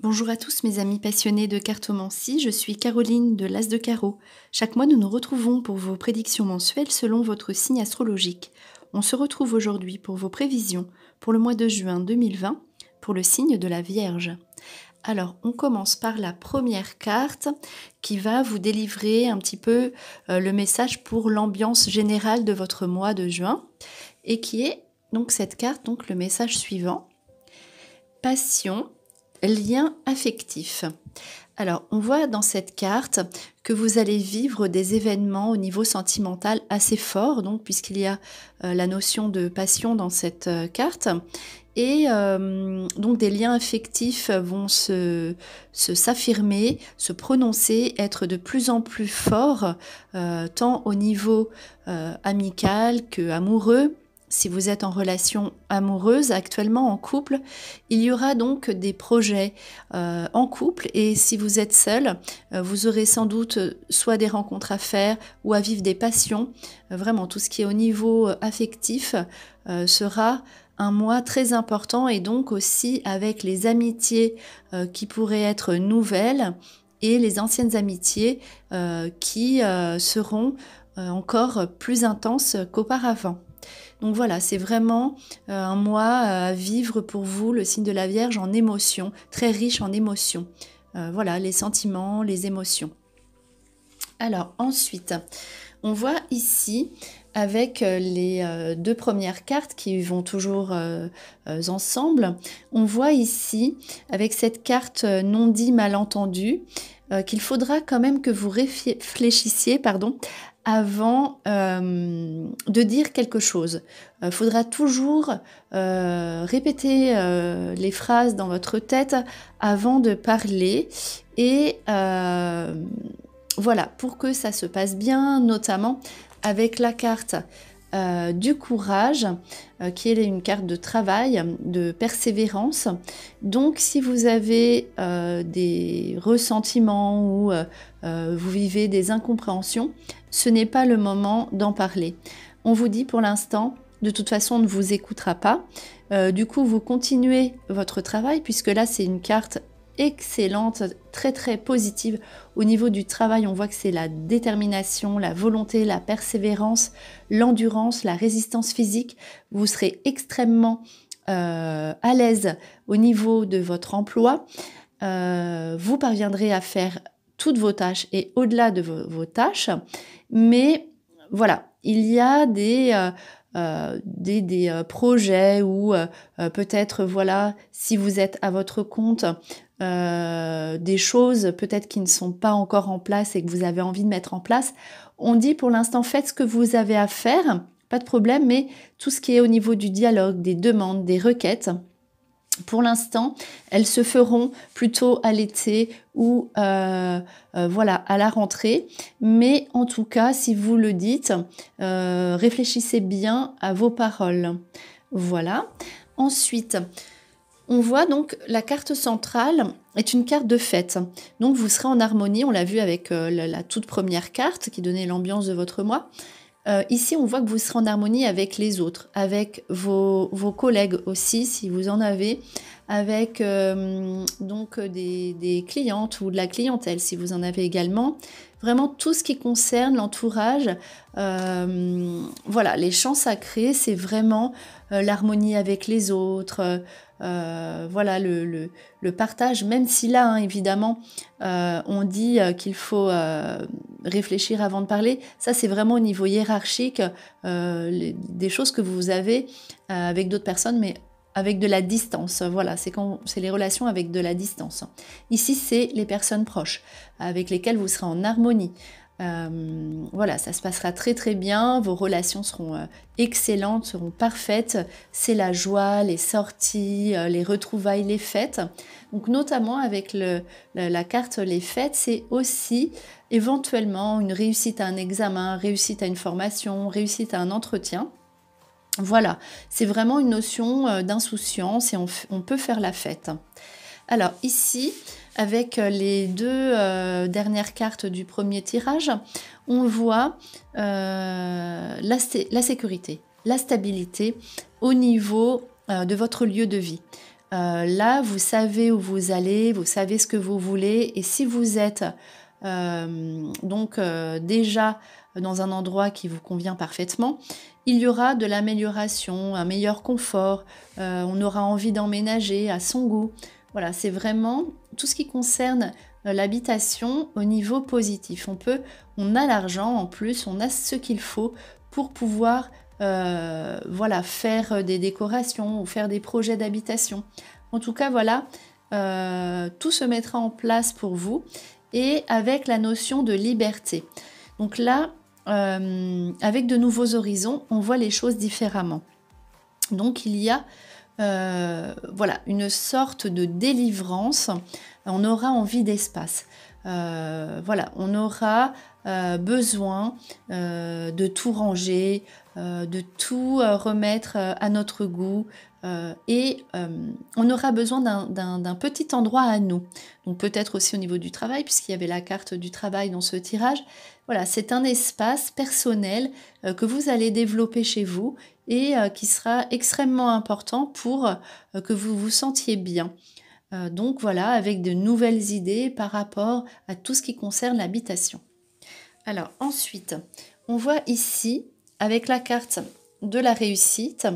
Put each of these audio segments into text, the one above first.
Bonjour à tous mes amis passionnés de cartomancie, je suis Caroline de l'As de Carreau. Chaque mois nous nous retrouvons pour vos prédictions mensuelles selon votre signe astrologique. On se retrouve aujourd'hui pour vos prévisions pour le mois de juin 2020 pour le signe de la Vierge. Alors on commence par la première carte qui va vous délivrer un petit peu le message pour l'ambiance générale de votre mois de juin et qui est donc cette carte, donc le message suivant. Passion. Lien affectif. Alors, on voit dans cette carte que vous allez vivre des événements au niveau sentimental assez forts, donc puisqu'il y a la notion de passion dans cette carte. Et donc des liens affectifs vont s'affirmer, se prononcer, être de plus en plus forts, tant au niveau amical que amoureux. Si vous êtes en relation amoureuse actuellement en couple, il y aura donc des projets en couple et si vous êtes seul, vous aurez sans doute soit des rencontres à faire ou à vivre des passions. Vraiment tout ce qui est au niveau affectif sera un mois très important et donc aussi avec les amitiés qui pourraient être nouvelles et les anciennes amitiés qui seront encore plus intenses qu'auparavant. Donc voilà, c'est vraiment un mois à vivre pour vous, le signe de la Vierge, en émotions, très riche en émotions. Voilà, les sentiments, les émotions. Alors ensuite, on voit ici, avec les deux premières cartes qui vont toujours ensemble, on voit ici, avec cette carte non dit mal entendu, qu'il faudra quand même que vous réfléchissiez, avant de dire quelque chose. Il faudra toujours répéter les phrases dans votre tête avant de parler et voilà, pour que ça se passe bien, notamment avec la carte du courage, qui est une carte de travail, de persévérance. Donc si vous avez des ressentiments ou vous vivez des incompréhensions, ce n'est pas le moment d'en parler. On vous dit pour l'instant, de toute façon on ne vous écoutera pas. Du coup vous continuez votre travail puisque là c'est une carte excellente, très très positive. Au niveau du travail, on voit que c'est la détermination, la volonté, la persévérance, l'endurance, la résistance physique. Vous serez extrêmement à l'aise au niveau de votre emploi. Vous parviendrez à faire toutes vos tâches et au-delà de vos tâches. Mais voilà, il y a des projets ou peut-être, voilà, si vous êtes à votre compte, des choses peut-être qui ne sont pas encore en place et que vous avez envie de mettre en place. On dit pour l'instant, faites ce que vous avez à faire, pas de problème, mais tout ce qui est au niveau du dialogue, des demandes, des requêtes, pour l'instant, elles se feront plutôt à l'été ou voilà, à la rentrée. Mais en tout cas, si vous le dites, réfléchissez bien à vos paroles. Voilà. Ensuite, on voit donc la carte centrale est une carte de fête. Donc vous serez en harmonie, on l'a vu avec la toute première carte qui donnait l'ambiance de votre mois. Ici, on voit que vous serez en harmonie avec les autres, avec vos collègues aussi, si vous en avez, avec donc des clientes ou de la clientèle, si vous en avez également. Vraiment, tout ce qui concerne l'entourage, voilà, les chants sacrés, c'est vraiment l'harmonie avec les autres, voilà, le partage, même si là, hein, évidemment, on dit qu'il faut réfléchir avant de parler. Ça, c'est vraiment au niveau hiérarchique, des choses que vous avez avec d'autres personnes, mais avec de la distance. Voilà, c'est les relations avec de la distance. Ici, c'est les personnes proches, avec lesquelles vous serez en harmonie. Voilà, ça se passera très très bien, vos relations seront excellentes, seront parfaites, c'est la joie, les sorties, les retrouvailles, les fêtes. Donc notamment avec la carte les fêtes, c'est aussi éventuellement une réussite à un examen, réussite à une formation, réussite à un entretien. Voilà, c'est vraiment une notion d'insouciance et on peut faire la fête. Alors ici, avec les deux dernières cartes du premier tirage, on voit la sécurité, la stabilité au niveau de votre lieu de vie. Là, vous savez où vous allez, vous savez ce que vous voulez, et si vous êtes déjà dans un endroit qui vous convient parfaitement, il y aura de l'amélioration, un meilleur confort, on aura envie d'emménager à son goût. Voilà, c'est vraiment tout ce qui concerne l'habitation au niveau positif. On a l'argent en plus, on a ce qu'il faut pour pouvoir faire des décorations ou faire des projets d'habitation. En tout cas, voilà, tout se mettra en place pour vous et avec la notion de liberté. Donc là, avec de nouveaux horizons, on voit les choses différemment. Donc il y a une sorte de délivrance. On aura envie d'espace. On aura besoin de tout ranger, de tout remettre à notre goût et on aura besoin d'un petit endroit à nous. Donc peut-être aussi au niveau du travail, puisqu'il y avait la carte du travail dans ce tirage. Voilà, c'est un espace personnel que vous allez développer chez vous et qui sera extrêmement important pour que vous vous sentiez bien. Donc voilà, avec de nouvelles idées par rapport à tout ce qui concerne l'habitation. Alors ensuite, on voit ici, avec la carte de la réussite,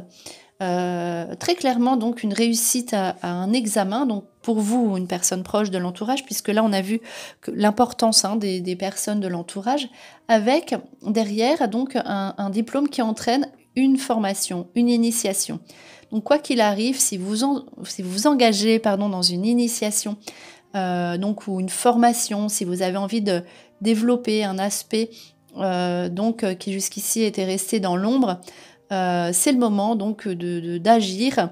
très clairement donc une réussite à un examen, donc pour vous ou une personne proche de l'entourage, puisque là on a vu que l'importance des personnes de l'entourage, avec derrière donc un diplôme qui entraîne une formation, une initiation. Donc quoi qu'il arrive, si vous vous engagez dans une initiation ou une formation, si vous avez envie de développer un aspect qui jusqu'ici était resté dans l'ombre, c'est le moment donc d'agir,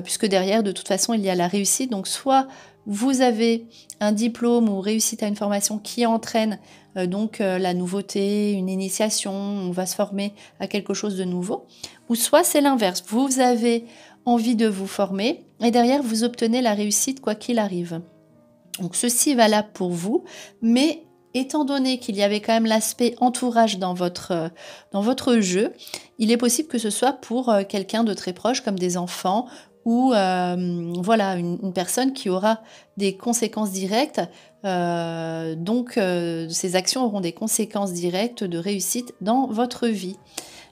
puisque derrière de toute façon il y a la réussite. Donc soit vous avez un diplôme ou réussite à une formation qui entraîne la nouveauté, une initiation, on va se former à quelque chose de nouveau, ou soit c'est l'inverse, vous avez envie de vous former et derrière vous obtenez la réussite quoi qu'il arrive. Donc ceci est valable pour vous, mais étant donné qu'il y avait quand même l'aspect entourage dans votre jeu, il est possible que ce soit pour quelqu'un de très proche comme des enfants ou une personne qui aura des conséquences directes. Ces actions auront des conséquences directes de réussite dans votre vie.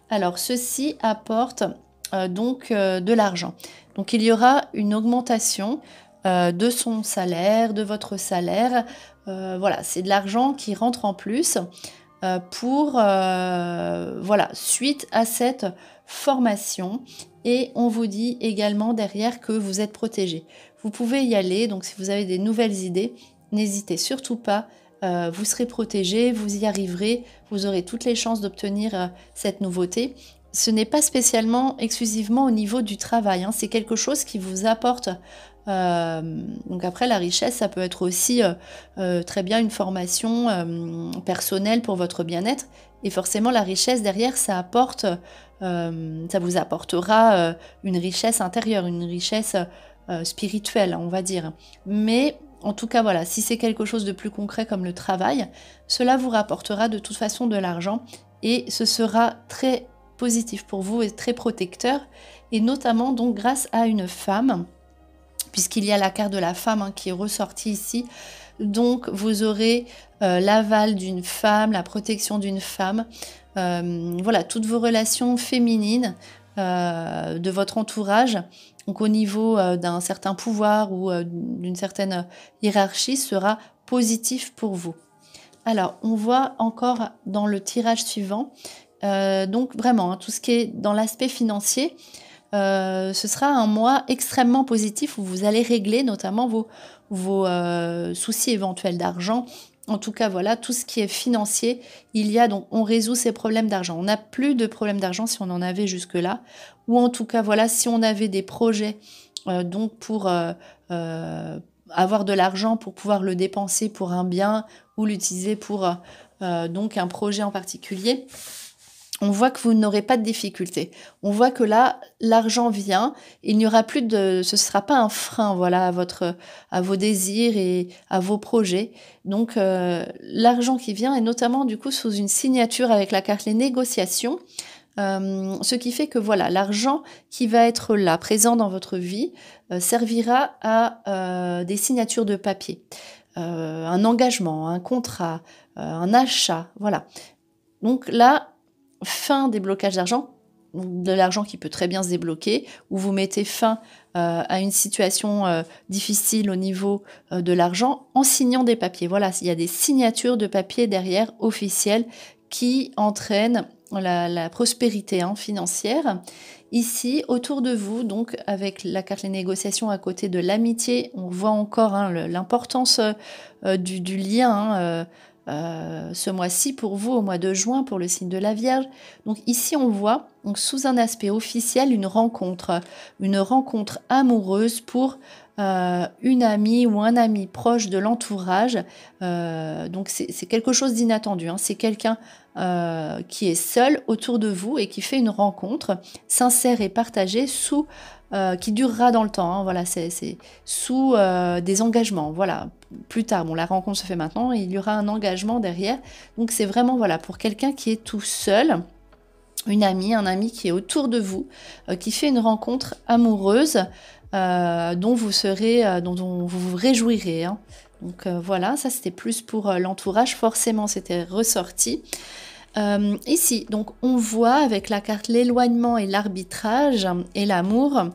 Alors, ceci apporte de l'argent. Donc, il y aura une augmentation de son salaire, de votre salaire. C'est de l'argent qui rentre en plus suite à cette formation. Et on vous dit également derrière que vous êtes protégé. Vous pouvez y aller, donc si vous avez des nouvelles idées, n'hésitez surtout pas, vous serez protégé, vous y arriverez, vous aurez toutes les chances d'obtenir cette nouveauté. Ce n'est pas spécialement exclusivement au niveau du travail, c'est quelque chose qui vous apporte. Donc après la richesse, ça peut être aussi très bien une formation personnelle pour votre bien-être. Et forcément la richesse derrière, ça vous apportera une richesse intérieure, une richesse spirituelle, on va dire. Mais en tout cas, voilà, si c'est quelque chose de plus concret comme le travail, cela vous rapportera de toute façon de l'argent et ce sera très positif pour vous et très protecteur. Et notamment donc grâce à une femme, puisqu'il y a la carte de la femme qui est ressortie ici. Donc vous aurez l'aval d'une femme, la protection d'une femme. Toutes vos relations féminines de votre entourage, donc au niveau d'un certain pouvoir ou d'une certaine hiérarchie, sera positif pour vous. Alors, on voit encore dans le tirage suivant, donc vraiment, tout ce qui est dans l'aspect financier, ce sera un mois extrêmement positif où vous allez régler notamment vos soucis éventuels d'argent. En tout cas, voilà, tout ce qui est financier, on résout ces problèmes d'argent. On n'a plus de problèmes d'argent si on en avait jusque-là. Ou en tout cas, voilà, si on avait des projets pour avoir de l'argent pour pouvoir le dépenser pour un bien ou l'utiliser pour un projet en particulier, on voit que vous n'aurez pas de difficultés. On voit que là, l'argent vient, il n'y aura plus ce sera pas un frein, à vos désirs et à vos projets. Donc, l'argent qui vient est notamment du coup sous une signature avec la carte les négociations. Ce qui fait que voilà, l'argent qui va être là, présent dans votre vie, servira à des signatures de papier, un engagement, un contrat, un achat, voilà. Donc là, fin des blocages d'argent, de l'argent qui peut très bien se débloquer, où vous mettez fin à une situation difficile au niveau de l'argent en signant des papiers. Voilà, il y a des signatures de papiers derrière officielles qui entraînent la prospérité financière. Ici, autour de vous, donc avec la carte les négociations à côté de l'amitié, on voit encore l'importance du lien ce mois-ci pour vous, au mois de juin, pour le signe de la Vierge. Donc ici, on voit, donc, sous un aspect officiel, une rencontre amoureuse pour une amie ou un ami proche de l'entourage. Donc c'est quelque chose d'inattendu. C'est quelqu'un qui est seul autour de vous et qui fait une rencontre sincère et partagée qui durera dans le temps. Voilà, c'est sous des engagements. Voilà, plus tard. Bon, la rencontre se fait maintenant et il y aura un engagement derrière. Donc c'est vraiment voilà pour quelqu'un qui est tout seul. Une amie, un ami qui est autour de vous, qui fait une rencontre amoureuse dont vous vous réjouirez. Donc voilà, ça c'était plus pour l'entourage, forcément c'était ressorti. Ici, donc on voit avec la carte l'éloignement et l'arbitrage et l'amour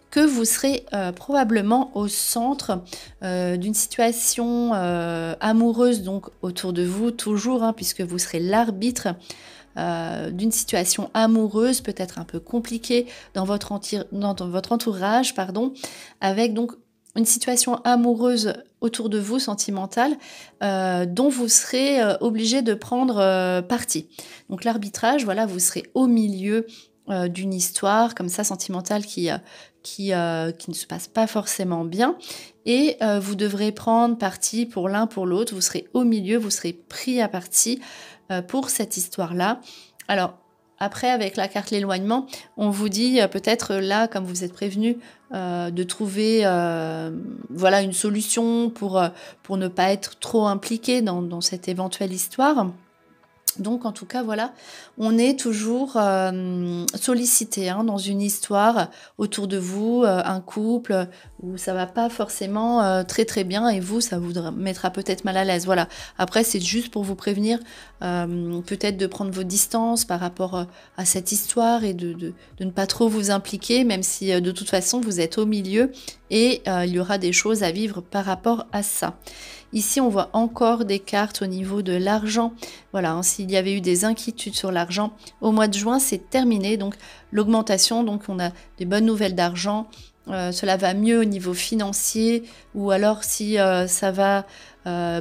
que vous serez probablement au centre d'une situation amoureuse donc autour de vous toujours, puisque vous serez l'arbitre d'une situation amoureuse peut-être un peu compliquée dans votre entourage, avec donc une situation amoureuse autour de vous, sentimentale, dont vous serez obligé de prendre parti. Donc l'arbitrage, voilà, vous serez au milieu d'une histoire comme ça sentimentale qui ne se passe pas forcément bien, et vous devrez prendre parti pour l'un pour l'autre. Vous serez au milieu, vous serez pris à partie pour cette histoire-là. Alors, après, avec la carte l'éloignement, on vous dit peut-être là, comme vous êtes prévenu, de trouver voilà, une solution pour ne pas être trop impliqué dans cette éventuelle histoire. Donc en tout cas voilà, on est toujours sollicité dans une histoire autour de vous, un couple où ça va pas forcément très très bien, et vous ça vous mettra peut-être mal à l'aise. Voilà. Après c'est juste pour vous prévenir peut-être de prendre vos distances par rapport à cette histoire et de ne pas trop vous impliquer, même si de toute façon vous êtes au milieu et il y aura des choses à vivre par rapport à ça. Ici, on voit encore des cartes au niveau de l'argent. Voilà, s'il y avait eu des inquiétudes sur l'argent, au mois de juin, c'est terminé. Donc, l'augmentation, donc on a des bonnes nouvelles d'argent. Cela va mieux au niveau financier, ou alors si ça va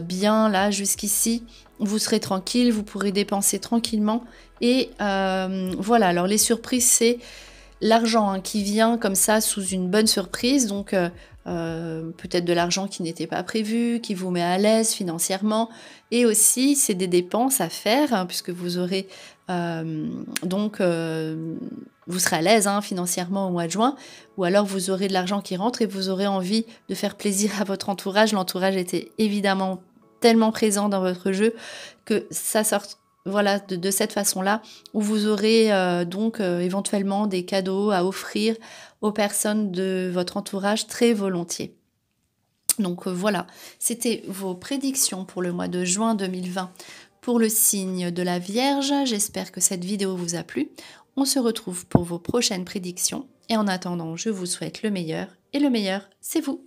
bien là jusqu'ici, vous serez tranquille, vous pourrez dépenser tranquillement. Et voilà, alors les surprises, c'est l'argent qui vient comme ça sous une bonne surprise, donc peut-être de l'argent qui n'était pas prévu, qui vous met à l'aise financièrement, et aussi c'est des dépenses à faire puisque vous aurez vous serez à l'aise financièrement au mois de juin, ou alors vous aurez de l'argent qui rentre et vous aurez envie de faire plaisir à votre entourage. L'entourage était évidemment tellement présent dans votre jeu que ça sort voilà, de cette façon-là, où vous aurez éventuellement des cadeaux à offrir aux personnes de votre entourage très volontiers. Donc voilà, c'était vos prédictions pour le mois de juin 2020 pour le signe de la Vierge. J'espère que cette vidéo vous a plu. On se retrouve pour vos prochaines prédictions. Et en attendant, je vous souhaite le meilleur. Et le meilleur, c'est vous.